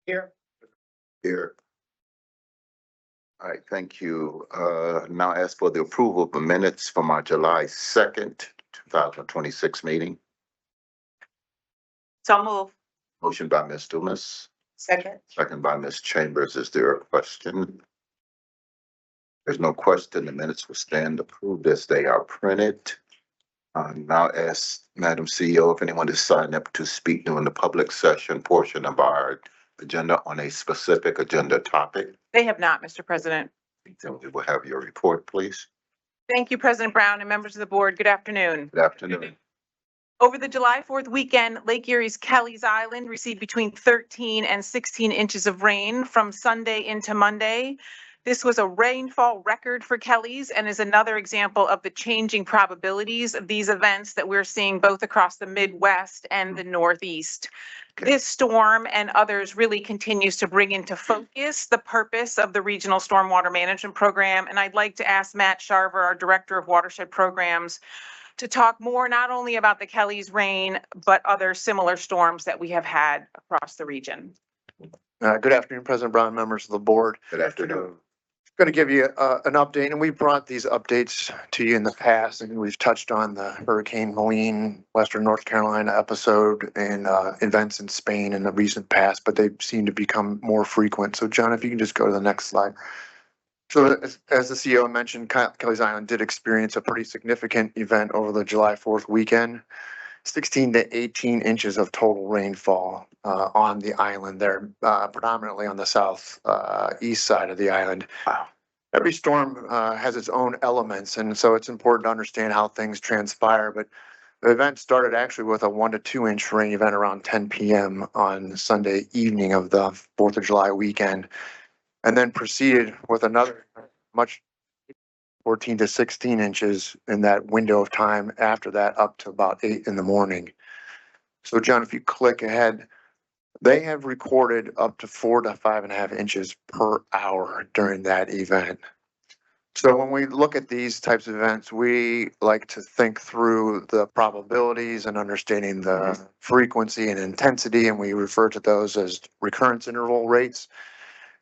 Here. Here. All right, thank you. Now ask for the approval of the minutes from our July 2nd, 2026 meeting. So move. Motion by Ms. Dumas, Second. second by Ms. Chambers. Is there a question? There's no question. The minutes will stand approved as they are printed. Now ask Madam CEO if anyone is signed up to speak during the public session portion of our agenda on a specific agenda topic. They have not, Mr. President. Then we will have your report, please. Thank you, President Brown and members of the board. Good afternoon. Good afternoon. Over the July 4th weekend, Lake Erie's Kelleys Island received between 13 and 16 inches of rain from Sunday into Monday. This was a rainfall record for Kelleys and is another example of the changing probabilities of these events that we're seeing both across the Midwest and the Northeast. This storm and others really continues to bring into focus the purpose of the Regional Stormwater Management Program. And I'd like to ask Matt Sharver, our Director of Watershed Programs, to talk more not only about the Kelleys rain, but other similar storms that we have had across the region. Good afternoon, President Brown, members of the board. Good afternoon. Going to give you an update, and we brought these updates to you in the past, and we've touched on the Hurricane Helene, Western North Carolina episode and events in Spain in the recent past, but they seem to become more frequent. So John, if you can just go to the next slide. So as the CEO mentioned, Kelleys Island did experience a pretty significant event over the July 4th weekend. 16 to 18 inches of total rainfall on the island there, predominantly on the south east side of the island. Wow. Every storm has its own elements, and so it's important to understand how things transpire. But the event started actually with a 1 to 2 inch rain event around 10 p.m. on Sunday evening of the 4th of July weekend, and then proceeded with another much 14 to 16 inches in that window of time after that, up to about 8 in the morning. So John, if you click ahead, they have recorded up to 4 to 5.5 inches per hour during that event. So when we look at these types of events, we like to think through the probabilities and understanding the frequency and intensity, and we refer to those as recurrence interval rates.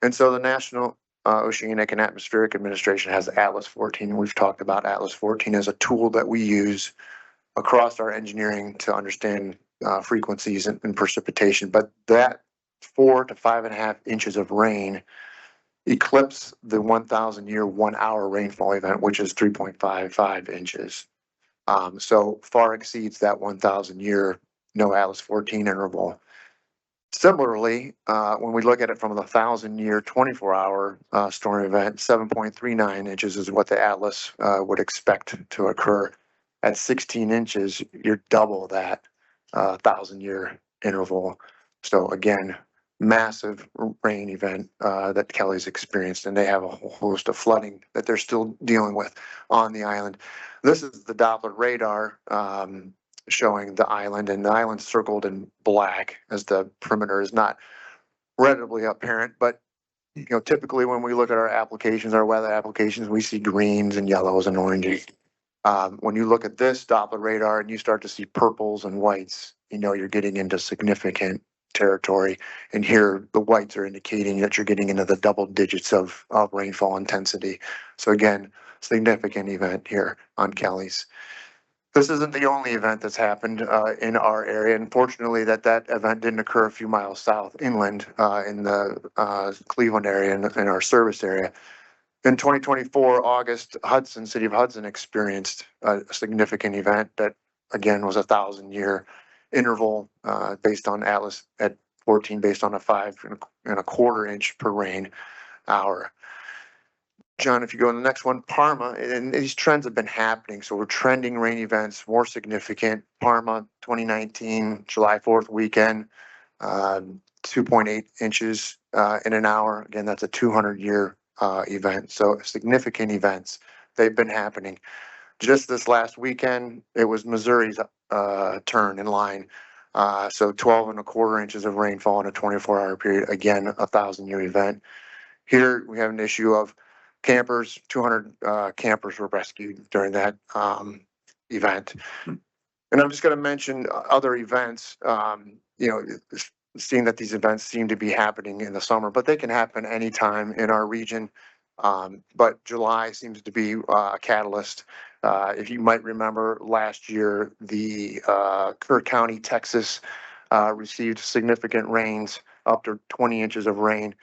And so the National Oceanic and Atmospheric Administration has Atlas 14. We've talked about Atlas 14 as a tool that we use across our engineering to understand frequencies and precipitation. But that 4 to 5.5 inches of rain eclipse the 1,000 year 1 hour rainfall event, which is 3.55 inches. So far exceeds that 1,000 year no Atlas 14 interval. Similarly, when we look at it from the 1,000 year 24 hour storm event, 7.39 inches is what the Atlas would expect to occur. At 16 inches, you're double that 1,000 year interval. So again, massive rain event that Kelleys experienced, and they have a whole host of flooding that they're still dealing with on the island. This is the Doppler radar showing the island, and the island circled in black as the perimeter is not readily apparent. But you know, typically when we look at our applications, our weather applications, we see greens and yellows and oranges. When you look at this Doppler radar and you start to see purples and whites, you know you're getting into significant territory. And here the whites are indicating that you're getting into the double digits of rainfall intensity. So again, significant event here on Kelleys. This isn't the only event that's happened in our area. Unfortunately, that event didn't occur a few miles south inland in the Cleveland area in our service area. In 2024, August, City of Hudson experienced a significant event that, again, was 1,000 year interval based on Atlas at 14, based on a 5.25 inch per rain hour. John, if you go to the next one, Parma, and these trends have been happening. So we're trending rain events more significant. Parma, 2019, July 4th weekend, 2.8 inches in an hour. Again, that's a 200 year event. So significant events, they've been happening. Just this last weekend, it was Missouri's turn in line. So 12.25 inches of rainfall in a 24-hour period. Again, 1,000 year event. Here we have an issue of campers. 200 campers were rescued during that event. And I'm just going to mention other events. You know, seeing that these events seem to be happening in the summer, but they can happen anytime in our region. But July seems to be a catalyst. If you might remember last year, the Cuyahoga County, Texas, received significant rains, up to 20 inches of rain.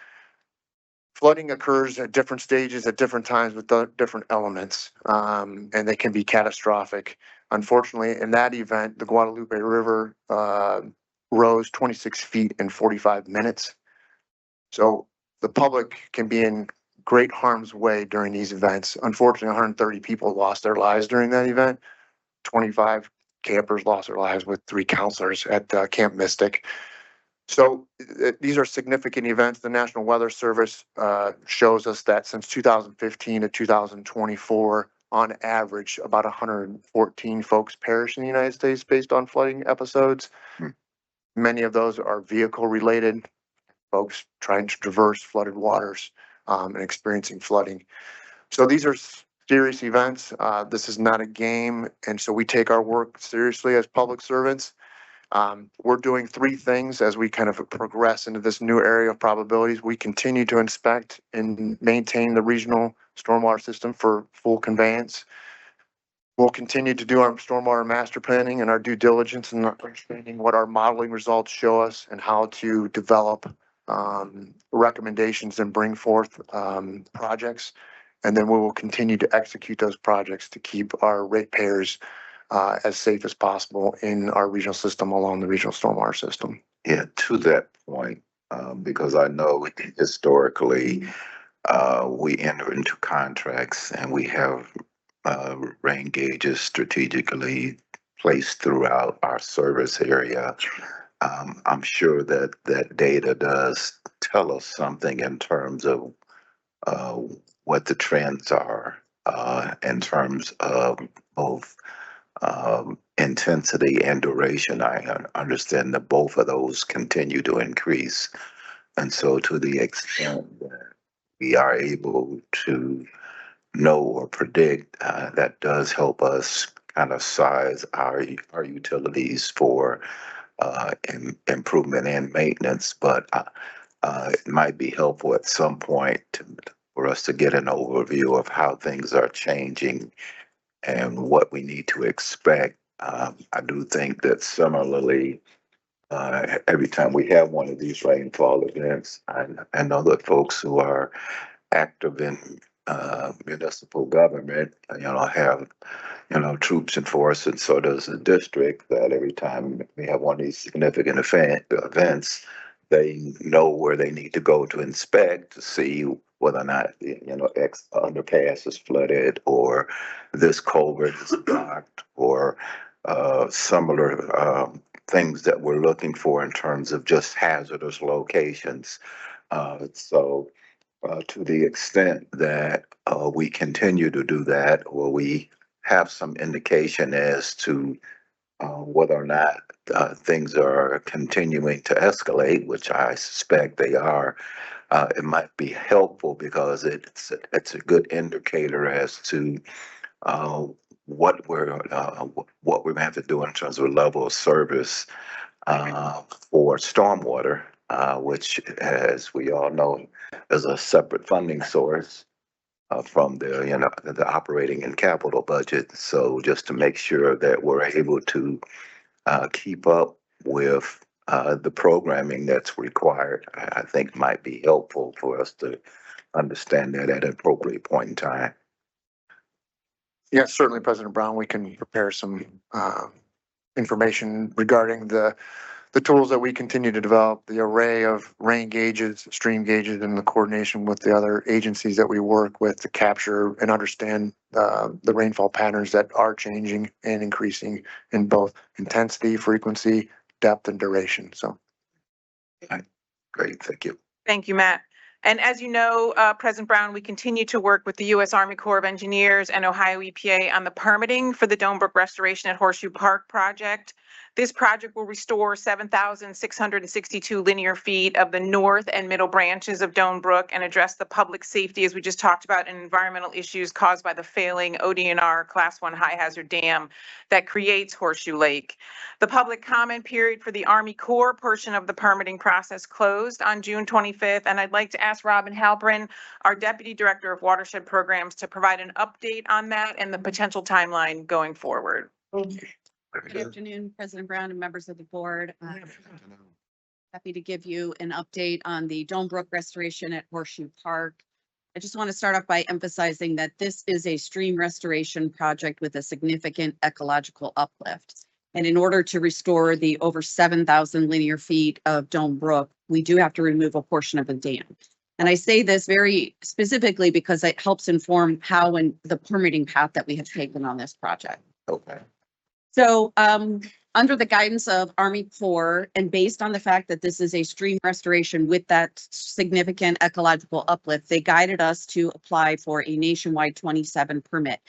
Flooding occurs at different stages at different times with different elements, and they can be catastrophic. Unfortunately, in that event, the Guadalupe River rose 26 feet in 45 minutes. So the public can be in great harm's way during these events. Unfortunately, 130 people lost their lives during that event. 25 campers lost their lives with 3 counselors at Camp Mystic. So these are significant events. The National Weather Service shows us that since 2015 to 2024, on average, about 114 folks perish in the United States based on flooding episodes. Many of those are vehicle related, folks trying to traverse flooded waters and experiencing flooding. So these are serious events. This is not a game. And so we take our work seriously as public servants. We're doing 3 things as we kind of progress into this new area of probabilities. We continue to inspect and maintain the regional stormwater system for full conveyance. We'll continue to do our stormwater master planning and our due diligence and understanding what our modeling results show us and how to develop recommendations and bring forth projects. And then we will continue to execute those projects to keep our ratepayers as safe as possible in our regional system along the regional stormwater system. Yeah, to that point, because I know historically, we enter into contracts and we have rain gauges strategically placed throughout our service area. I'm sure that that data does tell us something in terms of what the trends are in terms of both intensity and duration. I understand that both of those continue to increase. And so to the extent that we are able to know or predict, that does help us kind of size our utilities for improvement and maintenance. But it might be helpful at some point for us to get an overview of how things are changing and what we need to expect. I do think that similarly, every time we have one of these rainfall events, I know that folks who are active in municipal government, have, troops and force, and so does the district, that every time we have one of these significant events, they know where they need to go to inspect to see whether or not, X underpass is flooded or this culvert is blocked or similar things that we're looking for in terms of just hazardous locations. So to the extent that we continue to do that, or we have some indication as to whether or not things are continuing to escalate, which I suspect they are, it might be helpful because it's a good indicator as to what we're going to have to do in terms of level of service for stormwater, which, as we all know, is a separate funding source from the operating and capital budget. So just to make sure that we're able to keep up with the programming that's required, I think might be helpful for us to understand that at an appropriate point in time. Yes, certainly, President Brown, we can prepare some information regarding the tools that we continue to develop, the array of rain gauges, stream gauges, and the coordination with the other agencies that we work with to capture and understand the rainfall patterns that are changing and increasing in both intensity, frequency, depth, and duration. So. Great, thank you. Thank you, Matt. And as you know, President Brown, we continue to work with the U.S. Army Corps of Engineers and Ohio EPA on the permitting for the Doan Brook Restoration at Horseshoe Park project. This project will restore 7,662 linear feet of the north and middle branches of Doan Brook and address the public safety, as we just talked about, and environmental issues caused by the failing ODNR Class 1 high hazard dam that creates Horseshoe Lake. The public comment period for the Army Corps portion of the permitting process closed on June 25th, and I'd like to ask Robin Halpern, our Deputy Director of Watershed Programs, to provide an update on that and the potential timeline going forward. Good afternoon, President Brown and members of the board. Happy to give you an update on the Doan Brook Restoration at Horseshoe Park. I just want to start off by emphasizing that this is a stream restoration project with a significant ecological uplift. And in order to restore the over 7,000 linear feet of Doan Brook, we do have to remove a portion of the dam. And I say this very specifically because it helps inform how and the permitting path that we have taken on this project. Okay. So under the guidance of Army Corps and based on the fact that this is a stream restoration with that significant ecological uplift, they guided us to apply for a nationwide 27 permit.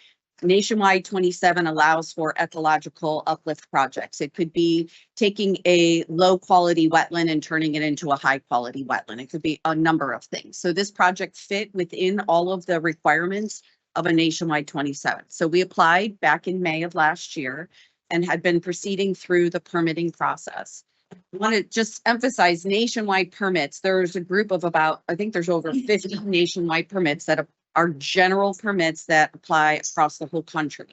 Nationwide 27 allows for ecological uplift projects. It could be taking a low quality wetland and turning it into a high quality wetland. It could be a number of things. So this project fit within all of the requirements of a nationwide 27. So we applied back in May of last year and had been proceeding through the permitting process. I want to just emphasize nationwide permits. There's a group of about, I think there's over 50 nationwide permits that are general permits that apply across the whole country.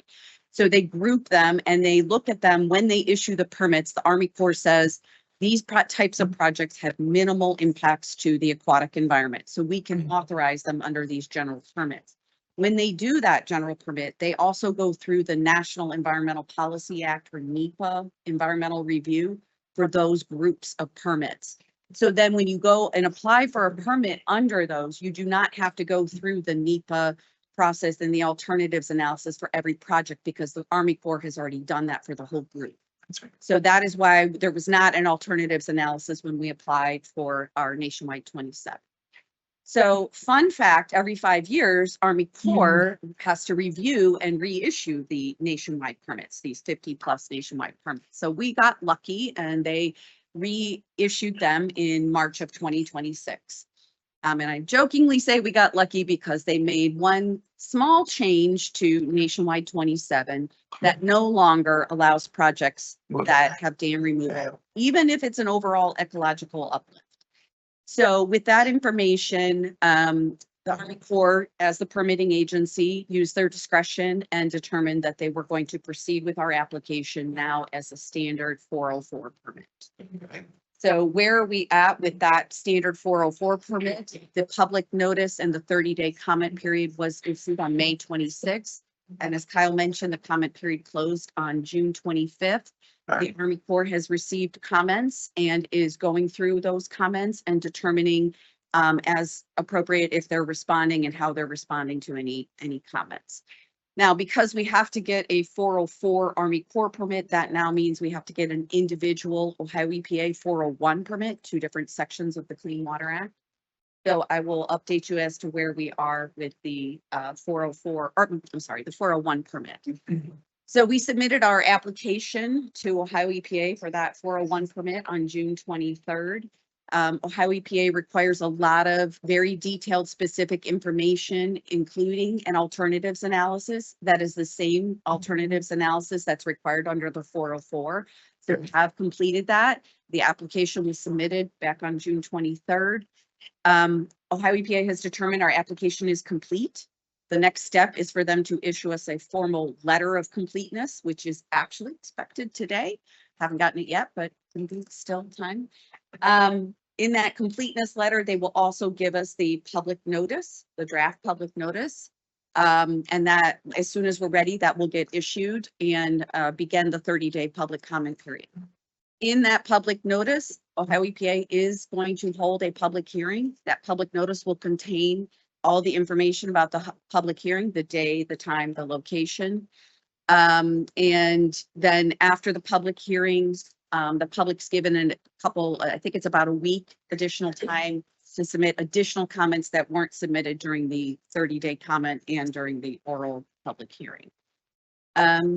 So they group them and they look at them when they issue the permits. The Army Corps says these types of projects have minimal impacts to the aquatic environment. So we can authorize them under these general permits. When they do that general permit, they also go through the National Environmental Policy Act or NEPA environmental review for those groups of permits. So then when you go and apply for a permit under those, you do not have to go through the NEPA process and the alternatives analysis for every project because the Army Corps has already done that for the whole group. So that is why there was not an alternatives analysis when we applied for our nationwide 27. So fun fact, every 5 years, Army Corps has to review and reissue the nationwide permits, these 50 plus nationwide permits. So we got lucky and they reissued them in March of 2026. And I jokingly say we got lucky because they made one small change to nationwide 27 that no longer allows projects that have dam removal, even if it's an overall ecological uplift. So with that information, the Army Corps, as the permitting agency, used their discretion and determined that they were going to proceed with our application now as a standard 404 permit. So where are we at with that standard 404 permit? The public notice and the 30-day comment period was issued on May 26th. And as Kyle mentioned, the comment period closed on June 25th. The Army Corps has received comments and is going through those comments and determining as appropriate if they're responding and how they're responding to any comments. Now, because we have to get a 404 Army Corps permit, that now means we have to get an individual Ohio EPA 401 permit, 2 different sections of the Clean Water Act. So I will update you as to where we are with the 404, or I'm sorry, the 401 permit. So we submitted our application to Ohio EPA for that 401 permit on June 23rd. Ohio EPA requires a lot of very detailed specific information, including an alternatives analysis. That is the same alternatives analysis that's required under the 404. So we have completed that. The application was submitted back on June 23rd. Ohio EPA has determined our application is complete. The next step is for them to issue us a formal letter of completeness, which is actually expected today. Haven't gotten it yet, but still time. In that completeness letter, they will also give us the public notice, the draft public notice. And that as soon as we're ready, that will get issued and begin the 30-day public comment period. In that public notice, Ohio EPA is going to hold a public hearing. That public notice will contain all the information about the public hearing, the day, the time, the location. And then after the public hearings, the public's given a couple, I think it's about a week additional time to submit additional comments that weren't submitted during the 30-day comment and during the oral public hearing.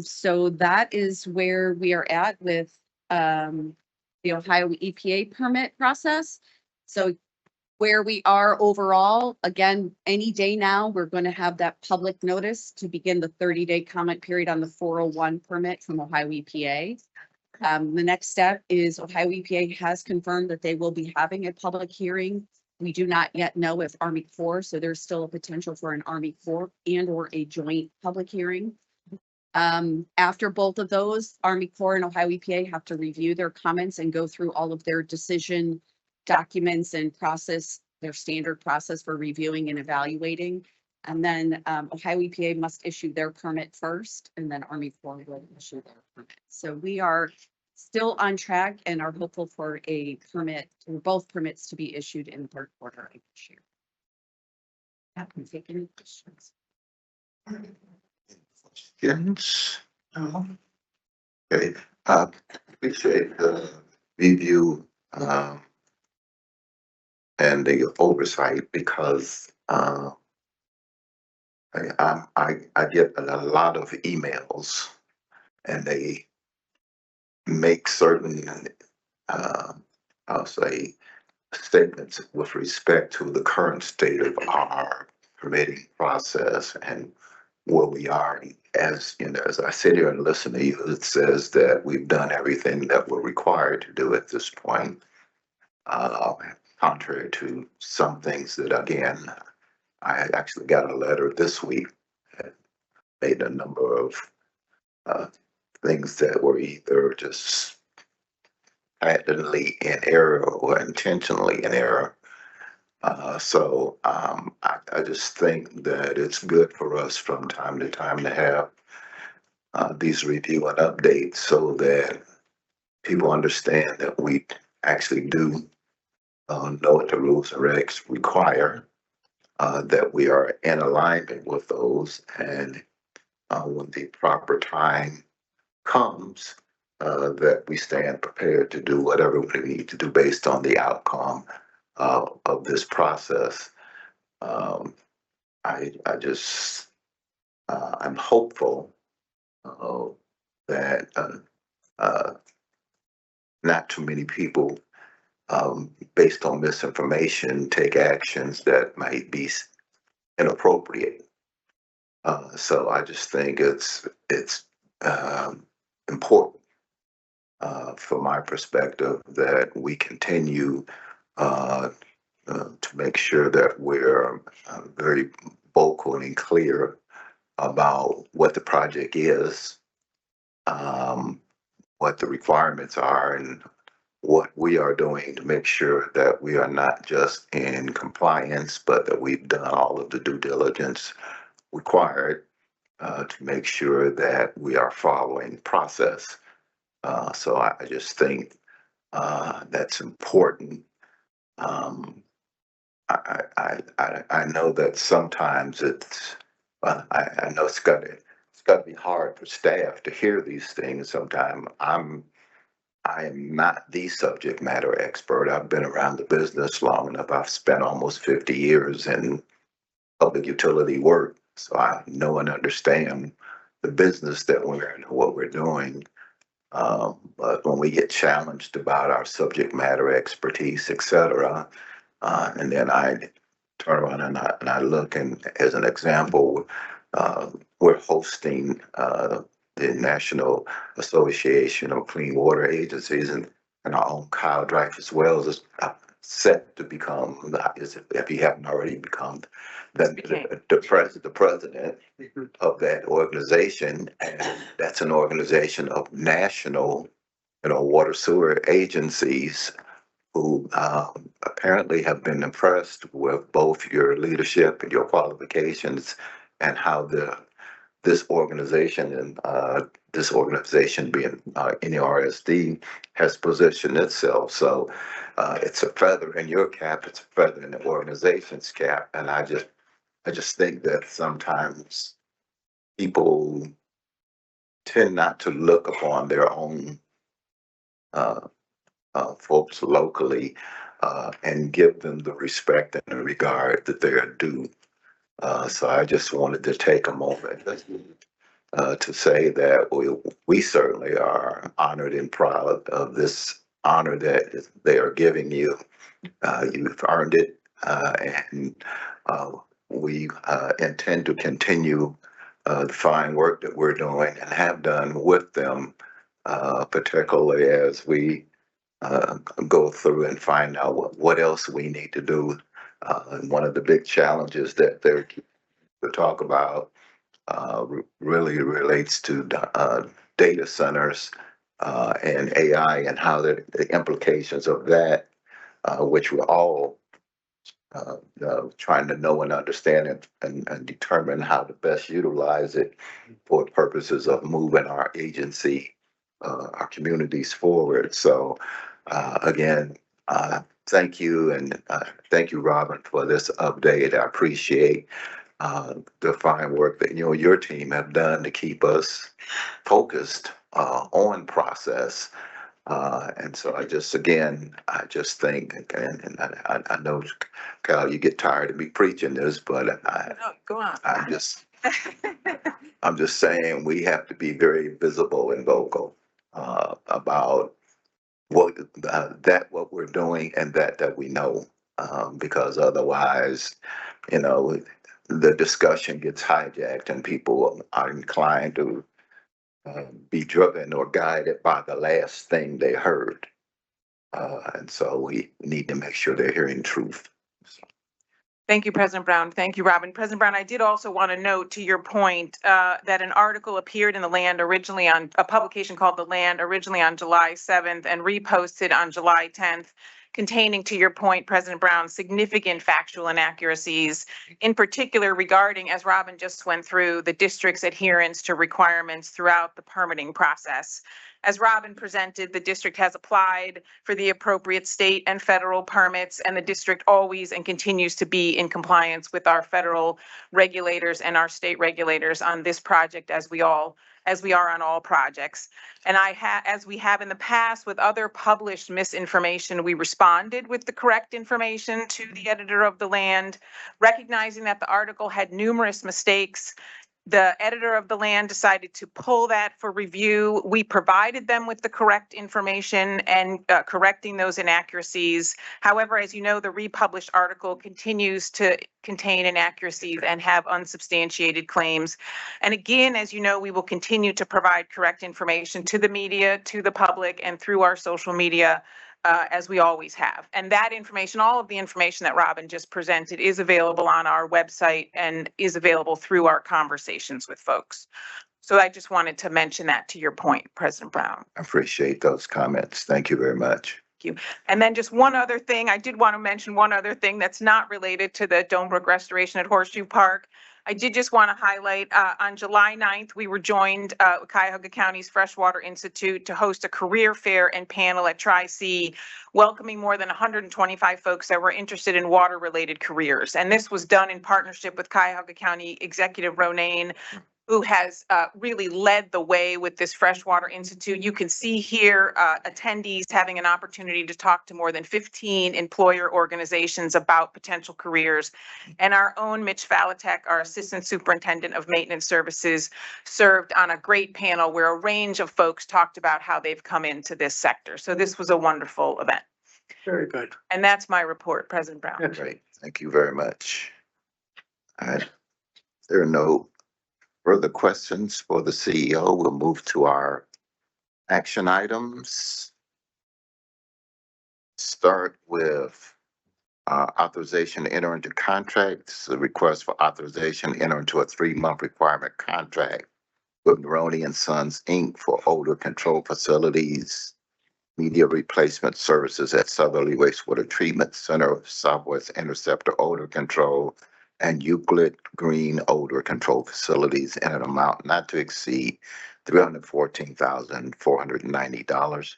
So that is where we are at with the Ohio EPA permit process. So where we are overall, again, any day now, we're going to have that public notice to begin the 30-day comment period on the 401 permit from Ohio EPA. The next step is Ohio EPA has confirmed that they will be having a public hearing. We do not yet know if Army Corps, so there's still a potential for an Army Corps and or a joint public hearing. After both of those, Army Corps and Ohio EPA have to review their comments and go through all of their decision documents and process, their standard process for reviewing and evaluating. And then Ohio EPA must issue their permit first, and then Army Corps will issue their permit. So we are still on track and are hopeful for a permit, or both permits to be issued in the third quarter of this year. I can take any questions. Questions? No. Okay, appreciate the review, and the oversight because, I get a lot of emails and they make certain, I'll say, statements with respect to the current state of our permitting process and where we are. As you know, as I sit here and listen to you, it says that we've done everything that we're required to do at this point. Contrary to some things that, again, I actually got a letter this week that made a number of things that were either just patently in error or intentionally in error. So I just think that it's good for us from time to time to have these review and updates so that people understand that we actually do know what the rules and regs require, that we are in alignment with those, and when the proper time comes, that we stand prepared to do whatever we need to do based on the outcome of this process. I just, I'm hopeful that not too many people, based on misinformation, take actions that might be inappropriate. So I just think it's important, from my perspective, that we continue to make sure that we're very vocal and clear about what the project is, what the requirements are, and what we are doing to make sure that we are not just in compliance, but that we've done all of the due diligence required to make sure that we are following process. So I just think that's important. I know that sometimes it's, I know it's got to be hard for staff to hear these things. Sometimes I am not the subject matter expert. I've been around the business long enough. I've spent almost 50 years in public utility work, so I know and understand the business that we're in and what we're doing. But when we get challenged about our subject matter expertise, et cetera, and then I turn around and I look, and as an example, we're hosting the National Association of Clean Water Agencies, and our own Kyle Dreyfus Wells is set to become, if he haven't already become, the president of that organization. And that's an organization of national, water sewer agencies who apparently have been impressed with both your leadership and your qualifications and how this organization being NERSD has positioned itself. So it's a feather in your cap, it's a feather in the organization's cap. And I just think that sometimes people tend not to look upon their own folks locally and give them the respect and the regard that they are due. So I just wanted to take a moment to say that we certainly are honored and proud of this honor that they are giving you. You've earned it, and we intend to continue the fine work that we're doing and have done with them, particularly as we go through and find out what else we need to do. And one of the big challenges that they're to talk about really relates to data centers and AI and how the implications of that, which we're all trying to know and understand and determine how to best utilize it for purposes of moving our agency, our communities forward. So again, thank you, and thank you, Robin, for this update. I appreciate the fine work that you and your team have done to keep us focused on process. And so I just think, and I know, Kyle, you get tired of me preaching this, but No, go on. I'm just saying we have to be very visible and vocal about what we're doing and that we know, because otherwise, the discussion gets hijacked and people are inclined to be driven or guided by the last thing they heard. And so we need to make sure they're hearing truth. Thank you, President Brown. Thank you, Robin. President Brown, I did also want to note, to your point, that an article appeared in The Land originally on a publication called The Land, originally on July 7th and reposted on July 10th, containing, to your point, President Brown, significant factual inaccuracies, in particular regarding, as Robin just went through, the district's adherence to requirements throughout the permitting process. As Robin presented, the district has applied for the appropriate state and federal permits, and the district always and continues to be in compliance with our federal regulators and our state regulators on this project, as we are on all projects. And as we have in the past with other published misinformation, we responded with the correct information to the editor of The Land, recognizing that the article had numerous mistakes. The editor of The Land decided to pull that for review. We provided them with the correct information and correcting those inaccuracies. However, as you know, the republished article continues to contain inaccuracies and have unsubstantiated claims. And again, as you know, we will continue to provide correct information to the media, to the public, and through our social media, as we always have. And that information, all of the information that Robin just presented, is available on our website and is available through our conversations with folks. So I just wanted to mention that to your point, President Brown. I appreciate those comments. Thank you very much. Thank you. And then just one other thing, I did want to mention one other thing that's not related to the Doan Brook Restoration at Horseshoe Park. I did just want to highlight, on July 9th, we were joined with Cuyahoga County's Freshwater Institute to host a career fair and panel at Tri-C, welcoming more than 125 folks that were interested in water-related careers. And this was done in partnership with Cuyahoga County Executive Ronayne, who has really led the way with this Freshwater Institute. You can see here attendees having an opportunity to talk to more than 15 employer organizations about potential careers. And our own Mitch Falatek, our Assistant Superintendent of Maintenance Services, served on a great panel where a range of folks talked about how they've come into this sector. So this was a wonderful event. Very good. And that's my report, President Brown. Great. Thank you very much. All right. There are no further questions for the CEO. We'll move to our action items. Start with authorization to enter into contracts. The request for authorization to enter into a 3-month requirement contract with Maroney and Sons, Inc. for odor control facilities, media replacement services at Southerly Wastewater Treatment Center, Southwest Interceptor Odor Control, and Euclid Green Odor Control Facilities in an amount not to exceed $314,490.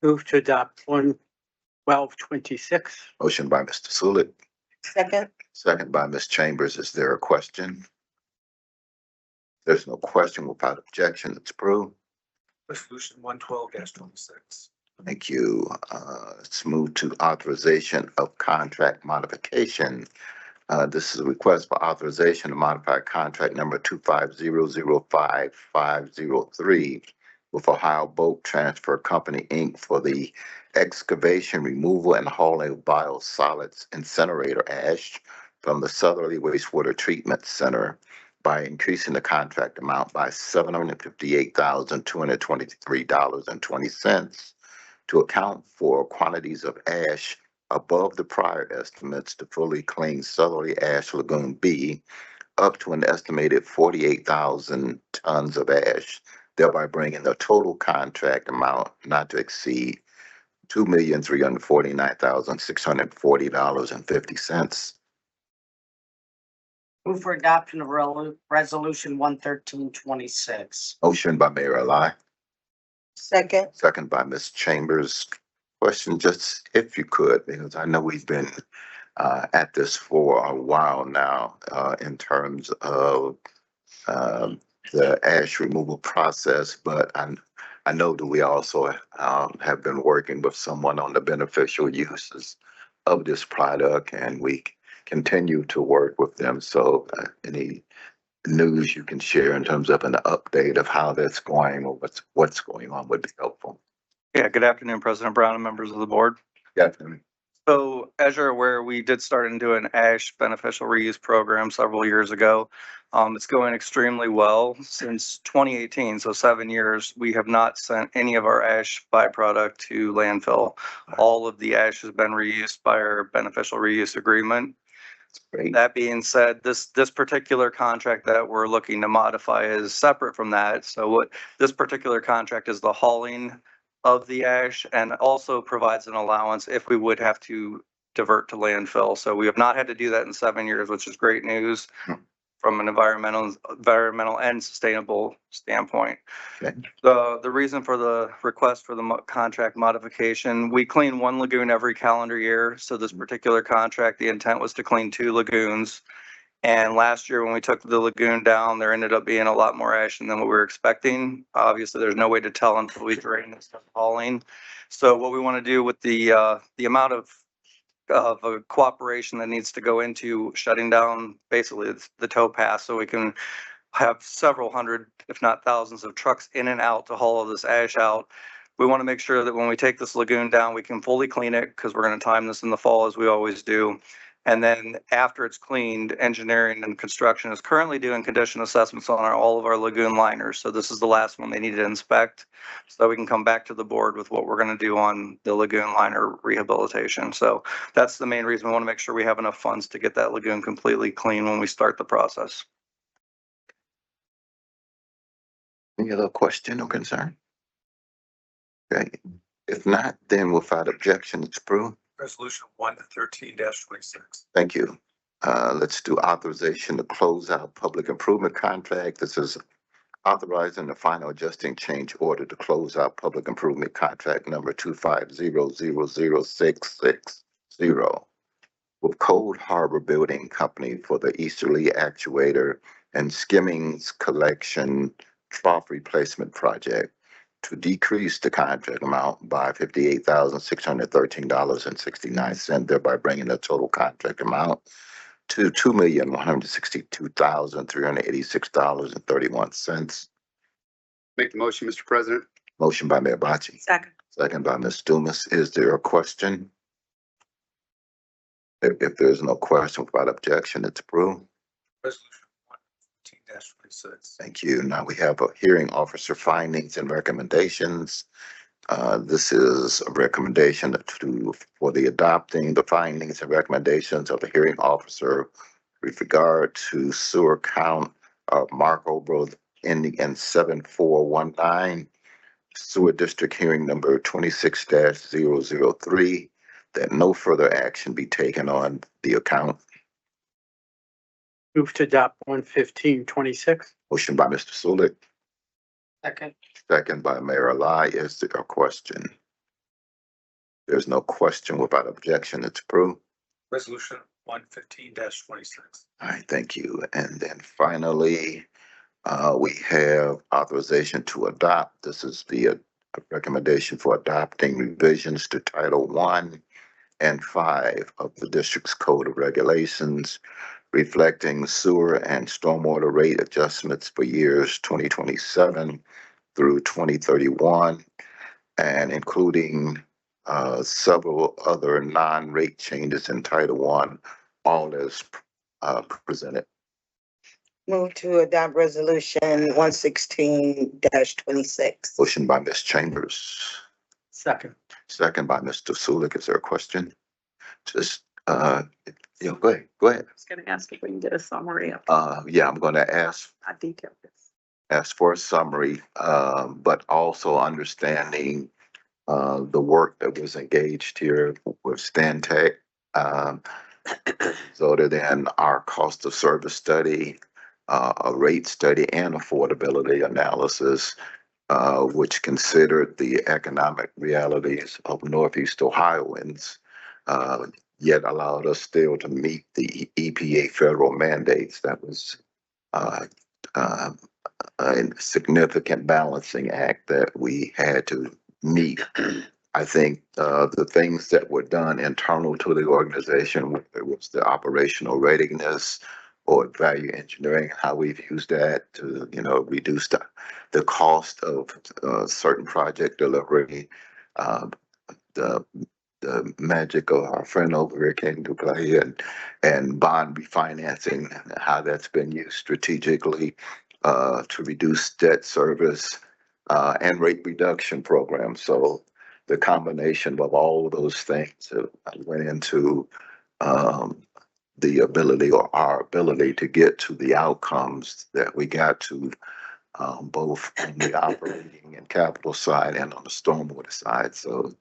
Move to adopt 1/12/26. Motion by Mr. Sulik, Second. second by Ms. Chambers. Is there a question? There's no question. Without objection, it's approved. Resolution 112-26. Thank you. Let's move to authorization of contract modification. This is a request for authorization to modify contract number 25005-503 with Ohio Boat Transfer Company, Inc. for the excavation, removal, and hauling of biosolids incinerator ash from the Southerly Wastewater Treatment Center by increasing the contract amount by $758,223.20 to account for quantities of ash above the prior estimates to fully clean Southerly Ash Lagoon B up to an estimated 48,000 tons of ash, thereby bringing the total contract amount not to exceed $2,349,640.50. Move for adoption of resolution 11326. Motion by Mayor Ali, Second. second by Ms. Chambers. Question, just if you could, because I know we've been at this for a while now, in terms of the ash removal process, but I know that we also have been working with someone on the beneficial uses of this product, and we continue to work with them. So any news you can share in terms of an update of how that's going or what's going on would be helpful. Yeah, good afternoon, President Brown and members of the board. Definitely. So as you're aware, we did start into an ash beneficial reuse program several years ago. It's going extremely well since 2018, so 7 years. We have not sent any of our ash byproduct to landfill. All of the ash has been reused by our beneficial reuse agreement. Great. That being said, this particular contract that we're looking to modify is separate from that. So what this particular contract is the hauling of the ash and also provides an allowance if we would have to divert to landfill. So we have not had to do that in 7 years, which is great news from an environmental and sustainable standpoint. Okay. The reason for the request for the contract modification, we clean one lagoon every calendar year. So this particular contract, the intent was to clean 2 lagoons. And last year when we took the lagoon down, there ended up being a lot more ash than what we were expecting. Obviously, there's no way to tell until we drain and start hauling. So what we want to do with the amount of a cooperation that needs to go into shutting down basically the tow path so we can have several hundred, if not thousands of trucks in and out to haul all this ash out. We want to make sure that when we take this lagoon down, we can fully clean it because we're going to time this in the fall as we always do. And then after it's cleaned, engineering and construction is currently doing condition assessments on all of our lagoon liners. So this is the last one they need to inspect so we can come back to the board with what we're going to do on the lagoon liner rehabilitation. So that's the main reason we want to make sure we have enough funds to get that lagoon completely clean when we start the process. Any other question or concern? Okay, if not, then without objection, it's approved. Resolution 113-26. Thank you. Let's do authorization to close out public improvement contract. This is authorizing the final adjusting change order to close out public improvement contract number 2500660 with Cold Harbor Building Company for the Easterly Actuator and Skimmings Collection Trough Replacement Project to decrease the contract amount by $58,613.69, thereby bringing the total contract amount to $2,162,386.31. Make the motion, Mr. President. Motion by Mayor Bocci. Second. Second by Ms. Dumas. Is there a question? If there's no question without objection, it's approved. Resolution 113-26. Thank you. Now we have a hearing officer findings and recommendations. This is a recommendation for the adopting the findings and recommendations of the hearing officer with regard to sewer count of Marco Road ending in 7419, sewer district hearing number 26-003, that no further action be taken on the account. Move to adopt 11526. Motion by Mr. Sulik, Second. second by Mayor Ali. Is there a question? There's no question without objection. It's approved. Resolution 115-26. All right, thank you. And then finally, we have authorization to adopt. This is the recommendation for adopting revisions to Title I and 5 of the district's Code of Regulations, reflecting sewer and stormwater rate adjustments for years 2027 through 2031, and including several other non-rate changes in Title I, all as presented. Move to adopt resolution 116-26. Motion by Ms. Chambers, Second. second by Mr. Sulik. Is there a question? Just, go ahead. I was gonna ask if we can get a summary of Yeah, I'm gonna ask how detailed this. for a summary, but also understanding the work that was engaged here with Stantec. So other than our cost of service study, a rate study and affordability analysis, which considered the economic realities of Northeast Ohioans, yet allowed us still to meet the EPA federal mandates. That was a significant balancing act that we had to meet. I think the things that were done internal to the organization, whether it was the operational readiness or value engineering, how we've used that to, reduce the cost of certain project delivery, the magic of our friend over here came to play, and bond refinancing, how that's been used strategically to reduce debt service and rate reduction programs. So the combination of all of those things went into the ability, or our ability, to get to the outcomes that we got to, both on the operating and capital side and on the stormwater side. So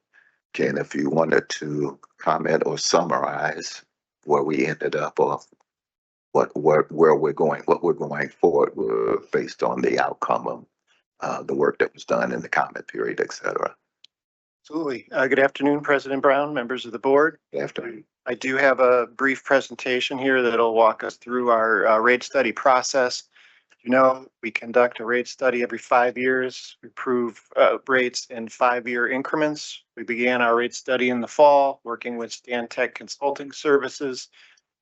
Ken, if you wanted to comment or summarize where we ended up, or where we're going, what we're going forward based on the outcome of the work that was done in the comment period, et cetera. Absolutely. Good afternoon, President Brown, members of the board. Good afternoon. I do have a brief presentation here that'll walk us through our rate study process. We conduct a rate study every 5 years. We approve rates in 5-year increments. We began our rate study in the fall, working with Stantec Consulting Services.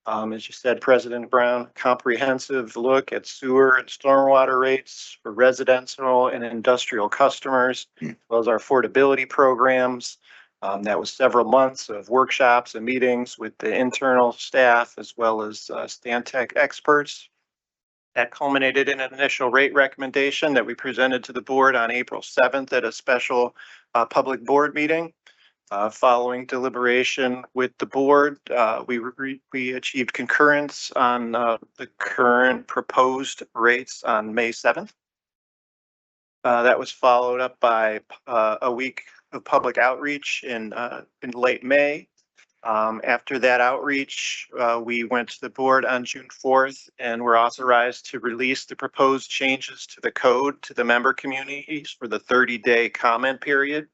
As you said, President Brown, comprehensive look at sewer and stormwater rates for residential and industrial customers, as well as our affordability programs. That was several months of workshops and meetings with the internal staff, as well as Stantec experts. That culminated in an initial rate recommendation that we presented to the board on April 7th at a special public board meeting. Following deliberation with the board, we achieved concurrence on the current proposed rates on May 7th. That was followed up by a week of public outreach in late May. After that outreach, we went to the board on June 4th and were authorized to release the proposed changes to the code to the member communities for the 30-day comment period.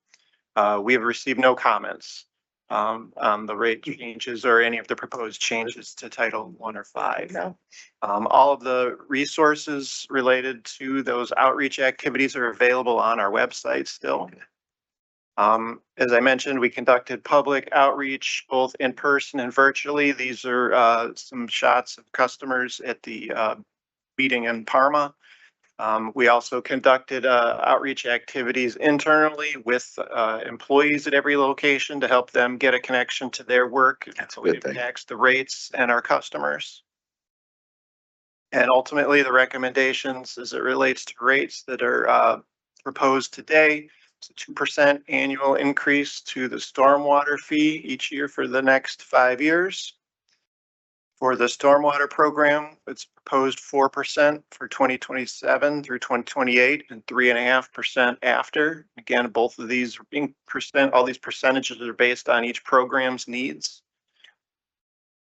We have received no comments on the rate changes or any of the proposed changes to Title I or 5. No. All of the resources related to those outreach activities are available on our website still. As I mentioned, we conducted public outreach both in person and virtually. These are some shots of customers at the meeting in Parma. We also conducted outreach activities internally with employees at every location to help them get a connection to their work and so it impacts the rates and our customers. And ultimately, the recommendations as it relates to rates that are proposed today, it's a 2% annual increase to the stormwater fee each year for the next 5 years. For the stormwater program, it's proposed 4% for 2027 through 2028 and 3.5% after. Again, both of these all these percentages are based on each program's needs.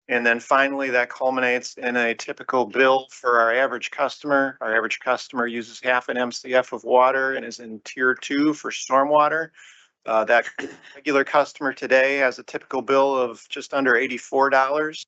And then finally, that culminates in a typical bill for our average customer. Our average customer uses half an MCF of water and is in tier 2 for stormwater. That regular customer today has a typical bill of just under $84.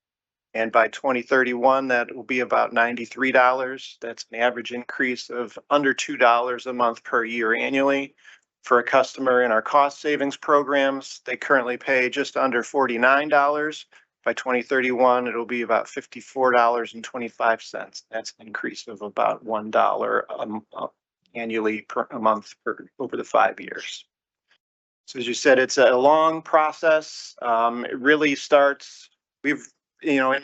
And by 2031, that will be about $93. That's an average increase of under $2 a month per year annually. For a customer in our cost savings programs, they currently pay just under $49. By 2031, it'll be about $54.25. That's an increase of about $1 annually per a month over the 5 years. So as you said, it's a long process. It really starts, in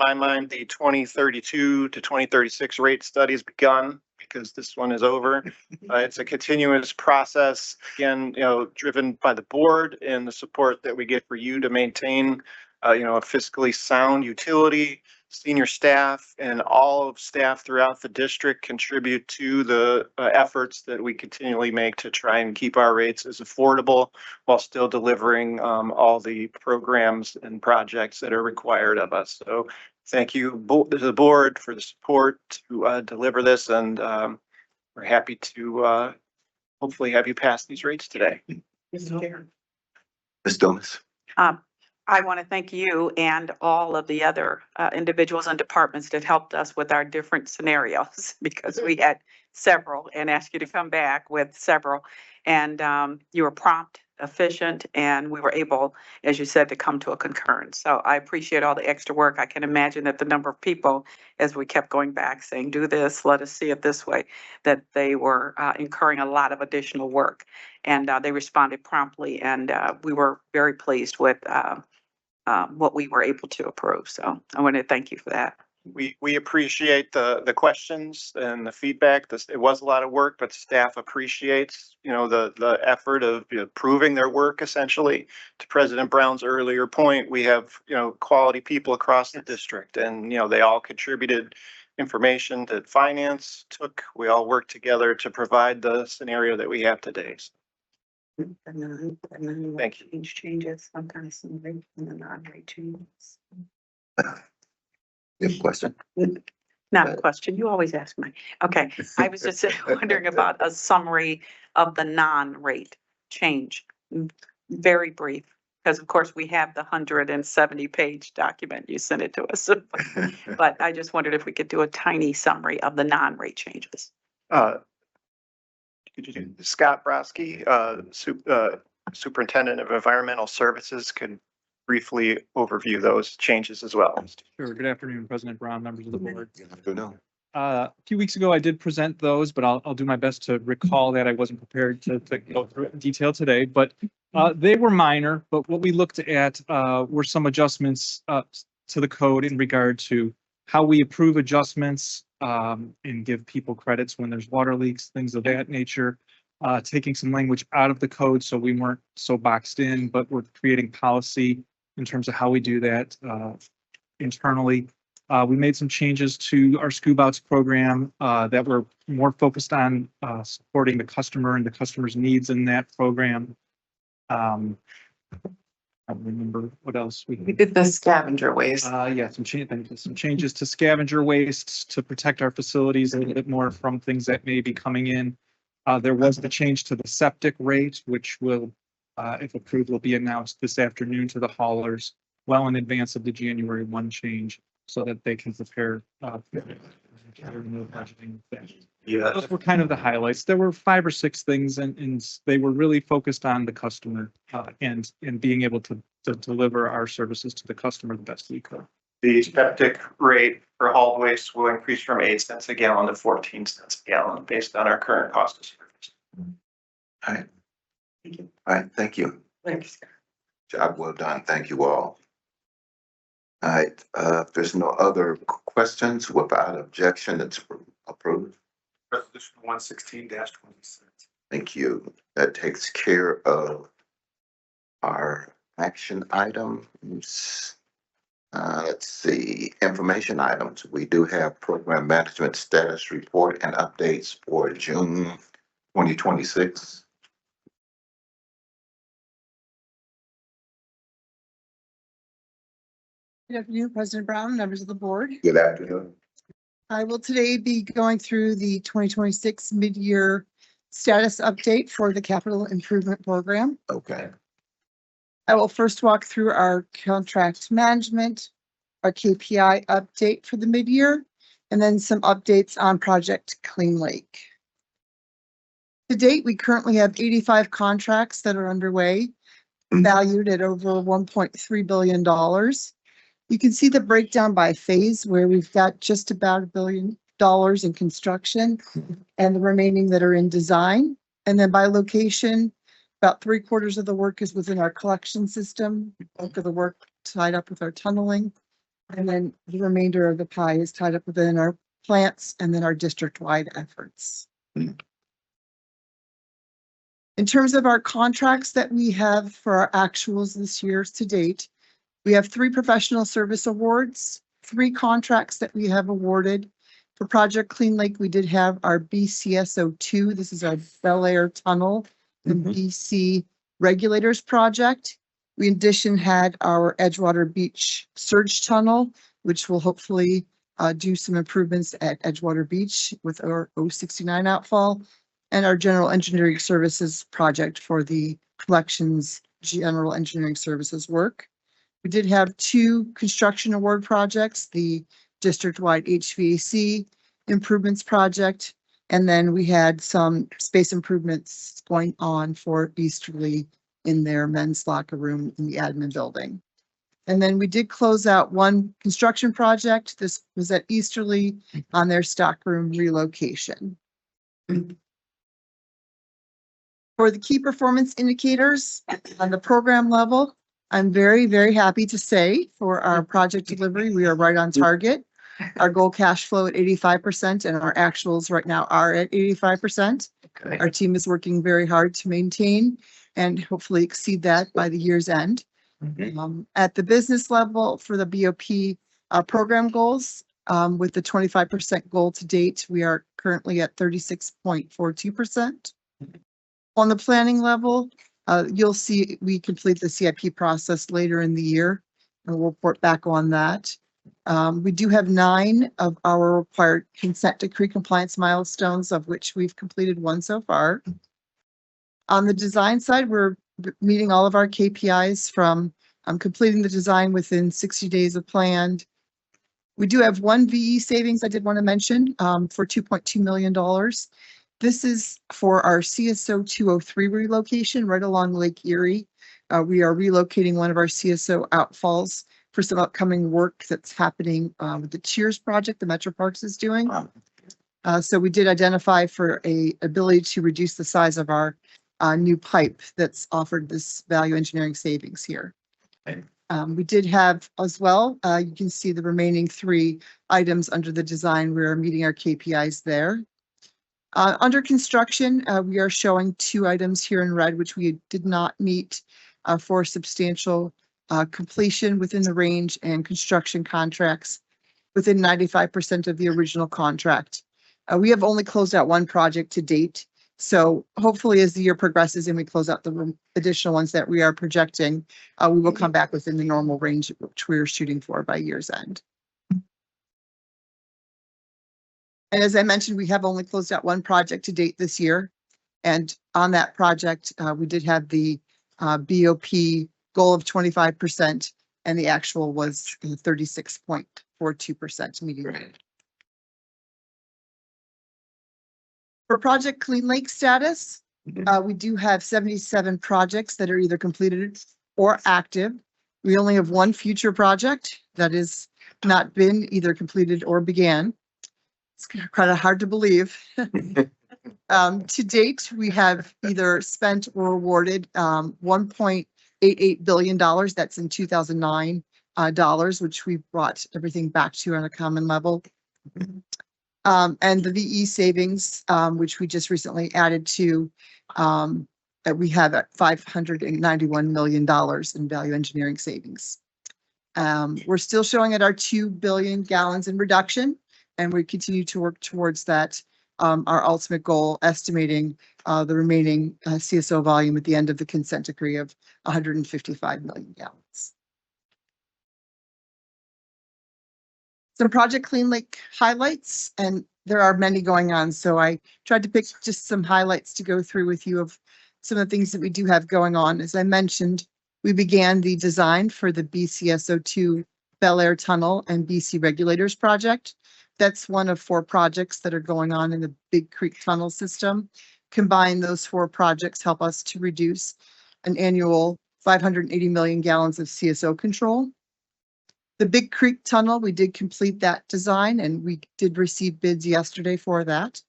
my mind, the 2032 to 2036 rate study has begun because this one is over. It's a continuous process, again, driven by the board and the support that we get for you to maintain, a fiscally sound utility. Senior staff and all of staff throughout the district contribute to the efforts that we continually make to try and keep our rates as affordable while still delivering all the programs and projects that are required of us. So thank you to the board for the support to deliver this, and we're happy to hopefully have you pass these rates today. Mr. Chair. Ms. Thomas. I want to thank you and all of the other individuals and departments that helped us with our different scenarios because we had several and asked you to come back with several. And you were prompt, efficient, and we were able, as you said, to come to a concurrence. So I appreciate all the extra work. I can imagine that the number of people, as we kept going back saying, do this, let us see it this way, that they were incurring a lot of additional work. And they responded promptly, and we were very pleased with what we were able to approve. So I want to thank you for that. We appreciate the questions and the feedback. It was a lot of work, but staff appreciates, the effort of proving their work essentially. To President Brown's earlier point, we have, quality people across the district, and, they all contributed information that finance took. We all worked together to provide the scenario that we have today. Thank you. Changes, some kind of summary and the non-rate changes. You have a question? Not a question. You always ask me. Okay. I was just wondering about a summary of the non-rate change. Very brief, because of course we have the 170-page document. You sent it to us. But I just wondered if we could do a tiny summary of the non-rate changes. Scott Brodsky, Superintendent of Environmental Services, could briefly overview those changes as well. Sure. Good afternoon, President Brown, members of the board. Good afternoon. A few weeks ago, I did present those, but I'll do my best to recall that. I wasn't prepared to go through it in detail today, but they were minor. But what we looked at were some adjustments to the code in regard to how we approve adjustments and give people credits when there's water leaks, things of that nature. Taking some language out of the code so we weren't so boxed in, but we're creating policy in terms of how we do that internally. We made some changes to our Scuba Outs program that were more focused on supporting the customer and the customer's needs in that program. I don't remember what else we did the scavenger waste. Yeah, some changes to scavenger waste to protect our facilities a little bit more from things that may be coming in. There was the change to the septic rate, which will, if approved, will be announced this afternoon to the haulers well in advance of the January 1 change so that they can prepare. Yeah, those were kind of the highlights. There were 5 or 6 things, and they were really focused on the customer and being able to deliver our services to the customer the best we could. The septic rate for hauled waste will increase from 8 cents a gallon to 14 cents a gallon based on our current cost of service. All right. Thank you. All right. Thank you. Thanks. Job well done. Thank you all. All right. If there's no other questions, without objection, it's approved. Resolution 116-26. Thank you. That takes care of our action items. Let's see, information items. We do have program management status report and updates for June 2026. Good afternoon, President Brown, members of the board. Good afternoon. I will today be going through the 2026 mid-year status update for the capital improvement program. Okay. I will first walk through our contract management, our KPI update for the mid-year, and then some updates on Project Clean Lake. To date, we currently have 85 contracts that are underway, valued at over $1.3 billion. You can see the breakdown by phase where we've got just about $1 billion in construction and the remaining that are in design. And then by location, about 3/4 of the work is within our collection system, bulk of the work tied up with our tunneling. And then the remainder of the pie is tied up within our plants and then our district-wide efforts. In terms of our contracts that we have for our actuals this year to date, we have 3 professional service awards, 3 contracts that we have awarded. For Project Clean Lake, we did have our BCSO2. This is our Bel Air Tunnel and BC Regulators Project. We in addition had our Edgewater Beach Surge Tunnel, which will hopefully do some improvements at Edgewater Beach with our 069 outfall, and our General Engineering Services project for the collections General Engineering Services work. We did have 2 construction award projects, the district-wide HVAC improvements project, and then we had some space improvements going on for Easterly in their men's locker room in the admin building. And then we did close out 1 construction project. This was at Easterly on their stockroom relocation. For the key performance indicators on the program level, I'm very, very happy to say for our project delivery, we are right on target. Our goal cash flow at 85% and our actuals right now are at 85%. Okay. Our team is working very hard to maintain and hopefully exceed that by the year's end. At the business level for the BOP program goals, with the 25% goal to date, we are currently at 36.42%. On the planning level, you'll see we complete the CIP process later in the year and we'll report back on that. We do have 9 of our required consent decree compliance milestones, of which we've completed 1 so far. On the design side, we're meeting all of our KPIs from completing the design within 60 days of planned. We do have 1 VE savings I did want to mention for $2.2 million. This is for our CSO 203 relocation right along Lake Erie. We are relocating one of our CSO outfalls for some upcoming work that's happening with the Cheers project the Metro Parks is doing. So we did identify for a ability to reduce the size of our new pipe that's offered this value engineering savings here. We did have as well, you can see the remaining 3 items under the design. We are meeting our KPIs there. Under construction, we are showing 2 items here in red, which we did not meet for substantial completion within the range and construction contracts within 95% of the original contract. We have only closed out 1 project to date. So hopefully as the year progresses and we close out the additional ones that we are projecting, we will come back within the normal range which we're shooting for by year's end. And as I mentioned, we have only closed out 1 project to date this year. And on that project, we did have the BOP goal of 25% and the actual was 36.42% meeting rate. For Project Clean Lake status, we do have 77 projects that are either completed or active. We only have 1 future project that is not been either completed or began. It's kind of hard to believe. To date, we have either spent or awarded $1.88 billion. That's in 2009 dollars, which we brought everything back to on a common level. And the VE savings, which we just recently added to, that we have at $591 million in value engineering savings. We're still showing at our 2 billion gallons in reduction, and we continue to work towards that. Our ultimate goal, estimating the remaining CSO volume at the end of the consent decree of 155 million gallons. Some Project Clean Lake highlights, and there are many going on. So I tried to pick just some highlights to go through with you of some of the things that we do have going on. As I mentioned, we began the design for the BCSO2 Bel Air Tunnel and BC Regulators project. That's one of 4 projects that are going on in the Big Creek Tunnel system. combined, those four projects help us to reduce an annual 580 million gallons of CSO control. The Big Creek Tunnel, we did complete that design and we did receive bids yesterday for that.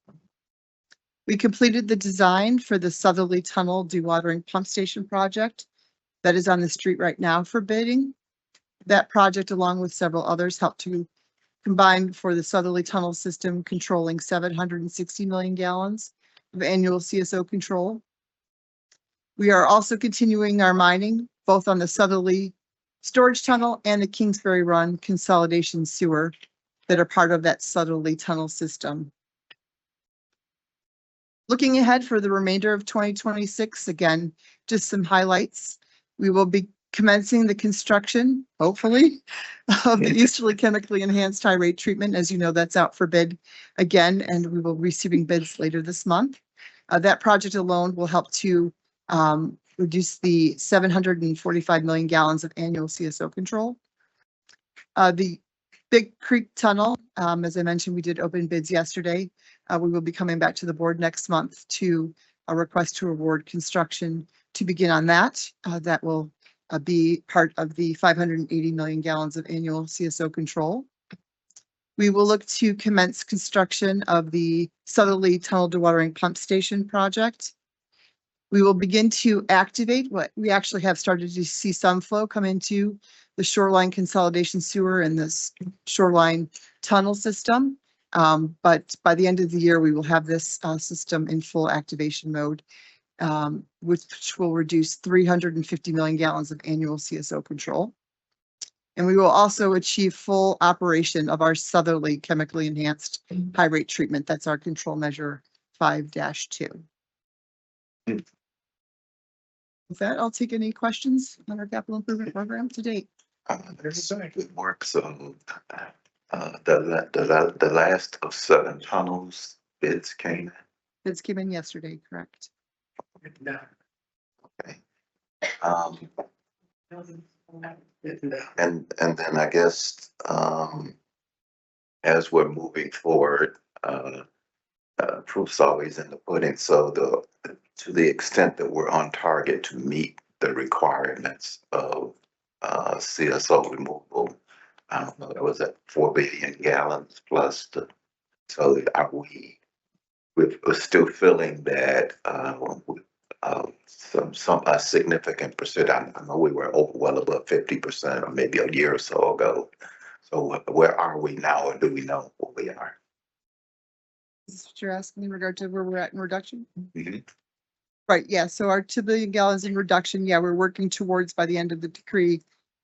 We completed the design for the Southerly Tunnel dewatering pump station project that is on the street right now for bidding. That project, along with several others, helped to combine for the Southerly Tunnel system controlling 760 million gallons of annual CSO control. We are also continuing our mining both on the Southerly Storage Tunnel and the Kingsbury Run consolidation sewer that are part of that Southerly Tunnel system. Looking ahead for the remainder of 2026, again, just some highlights. We will be commencing the construction, hopefully, of the easterly chemically enhanced high rate treatment. As you know, that's out for bid again, and we will be receiving bids later this month. That project alone will help to reduce the 745 million gallons of annual CSO control. The Big Creek Tunnel, as I mentioned, we did open bids yesterday. We will be coming back to the board next month to a request to award construction to begin on that. That will be part of the 580 million gallons of annual CSO control. We will look to commence construction of the Southerly Tunnel dewatering pump station project. We will begin to activate what we actually have started to see some flow come into the shoreline consolidation sewer and this shoreline tunnel system. But by the end of the year, we will have this system in full activation mode, which will reduce 350 million gallons of annual CSO control. And we will also achieve full operation of our Southerly chemically enhanced high rate treatment. That's our control measure 5-2. With that, I'll take any questions on our capital improvement program to date. There's good work. So the last of 7 tunnels bids came. Bids came in yesterday, correct? Okay. And then I guess as we're moving forward, proof's always in the pudding. So to the extent that we're on target to meet the requirements of CSO removal, I don't know, that was at 4 billion gallons plus so are we're still feeling that a significant percent. I know we were well above 50% or maybe a year or so ago. So where are we now, or do we know where we are? Is this what you're asking in regard to where we're at in reduction? Mm-hmm. Right, yeah, so our 2 billion gallons in reduction, yeah, we're working towards by the end of the decree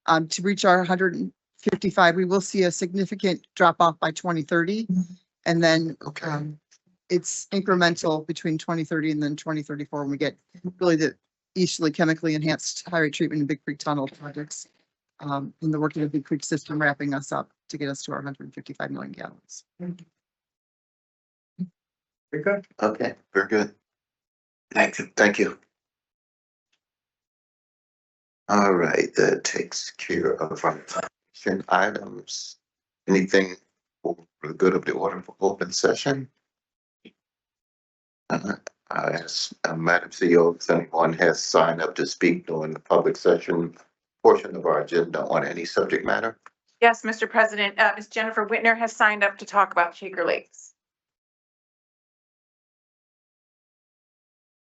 to reach our 155. We will see a significant drop off by 2030. And then it's incremental between 2030 and then 2034 when we get really the easterly chemically enhanced high rate treatment and Big Creek Tunnel projects in the work of the Big Creek system wrapping us up to get us to our 155 million gallons. Very good. Okay, very good. Thank you. Thank you. All right, that takes care of our action items. Anything for the good of the order for open session? I ask Madam CEO if anyone has signed up to speak during the public session portion of our agenda on any subject matter. Yes, Mr. President, Ms. Jennifer Whitner has signed up to talk about Shaker Lakes.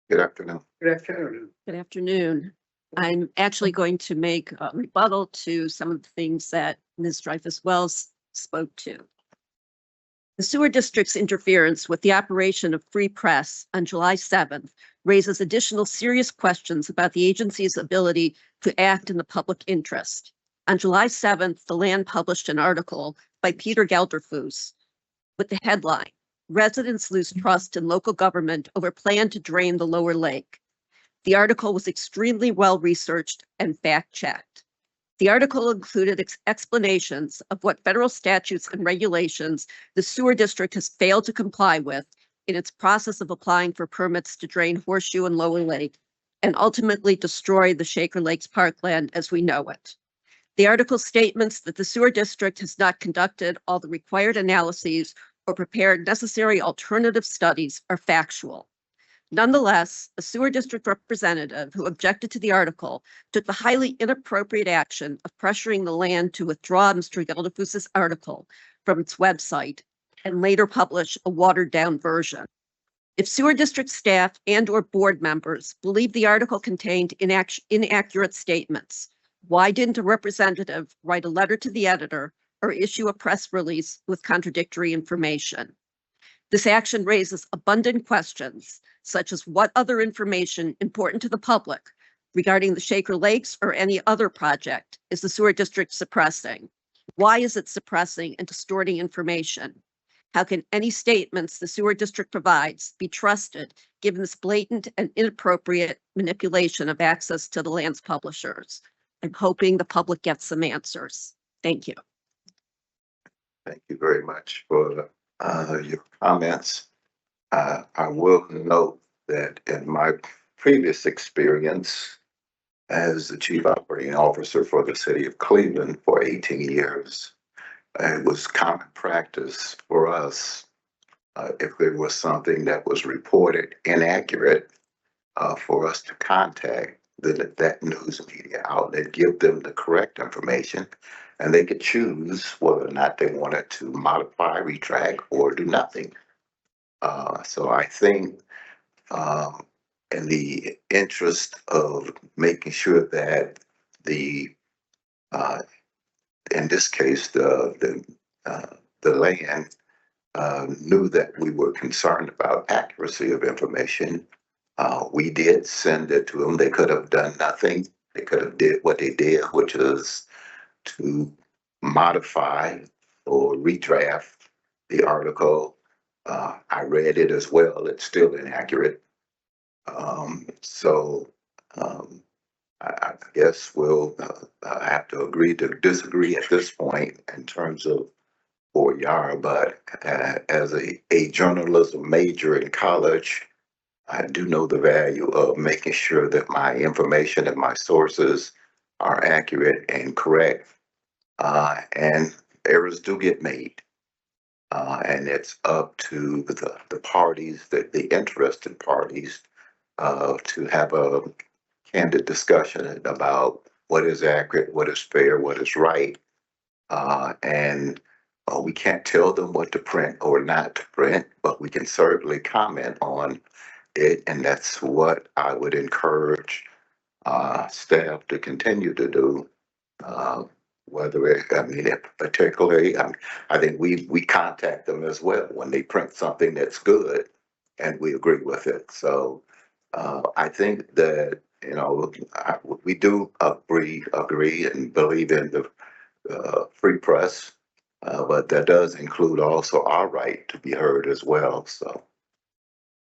Good afternoon. Good afternoon. Good afternoon. I'm actually going to make a rebuttal to some of the things that Ms. Dreyfus-Wells spoke to. The sewer district's interference with the operation of free press on July 7th raises additional serious questions about the agency's ability to act in the public interest. On July 7th, the Land published an article by Peter Gelderfuss with the headline, "Residents Lose Trust in Local Government Over Plan to Drain the Lower Lake." The article was extremely well-researched and fact-checked. The article included explanations of what federal statutes and regulations the sewer district has failed to comply with in its process of applying for permits to drain Horseshoe and Lower Lake and ultimately destroy the Shaker Lakes parkland as we know it. The article statements that the sewer district has not conducted all the required analyses or prepared necessary alternative studies are factual. Nonetheless, a sewer district representative who objected to the article took the highly inappropriate action of pressuring the land to withdraw Mr. Gelderfus's article from its website and later publish a watered-down version. If sewer district staff and/or board members believe the article contained inaccurate statements, why didn't a representative write a letter to the editor or issue a press release with contradictory information? This action raises abundant questions, such as what other information important to the public regarding the Shaker Lakes or any other project is the sewer district suppressing? Why is it suppressing and distorting information? How can any statements the sewer district provides be trusted given this blatant and inappropriate manipulation of access to the land's publishers? I'm hoping the public gets some answers. Thank you. Thank you very much for your comments. I will note that in my previous experience as the chief operating officer for the city of Cleveland for 18 years, it was common practice for us, if there was something that was reported inaccurate, for us to contact that news media outlet, give them the correct information, and they could choose whether or not they wanted to modify, retract, or do nothing. So I think in the interest of making sure that the in this case the land knew that we were concerned about accuracy of information, we did send it to them. They could have done nothing. They could have did what they did, which is to modify or redraft the article. I read it as well. It's still inaccurate. I guess we'll have to agree to disagree at this point in terms of or YAR, but as a journalism major in college, I do know the value of making sure that my information and my sources are accurate and correct. And errors do get made. And it's up to the parties, the interested parties, to have a candid discussion about what is accurate, what is fair, what is right. And we can't tell them what to print or not to print, but we can certainly comment on it. And that's what I would encourage staff to continue to do. Particularly, I think we contact them as well when they print something that's good and we agree with it. So I think that, we do agree and believe in the free press, but that does include also our right to be heard as well. So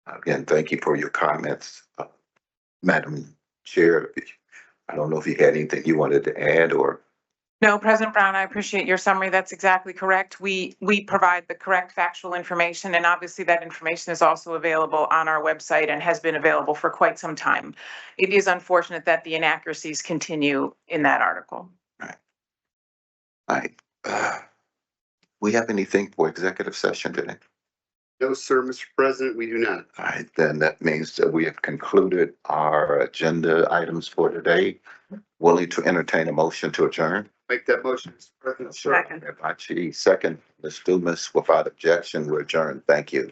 again, thank you for your comments, Madam Chair. I don't know if you had anything you wanted to add or. No, President Brown, I appreciate your summary. That's exactly correct. We provide the correct factual information, and obviously that information is also available on our website and has been available for quite some time. It is unfortunate that the inaccuracies continue in that article. Right. We have anything for executive session today? No, sir, Mr. President, we do not. All right, then that means that we have concluded our agenda items for today. Willing to entertain a motion to adjourn? Make that motion, Mr. President. Second. Second, Ms. Dumas, without objection, we're adjourned. Thank you.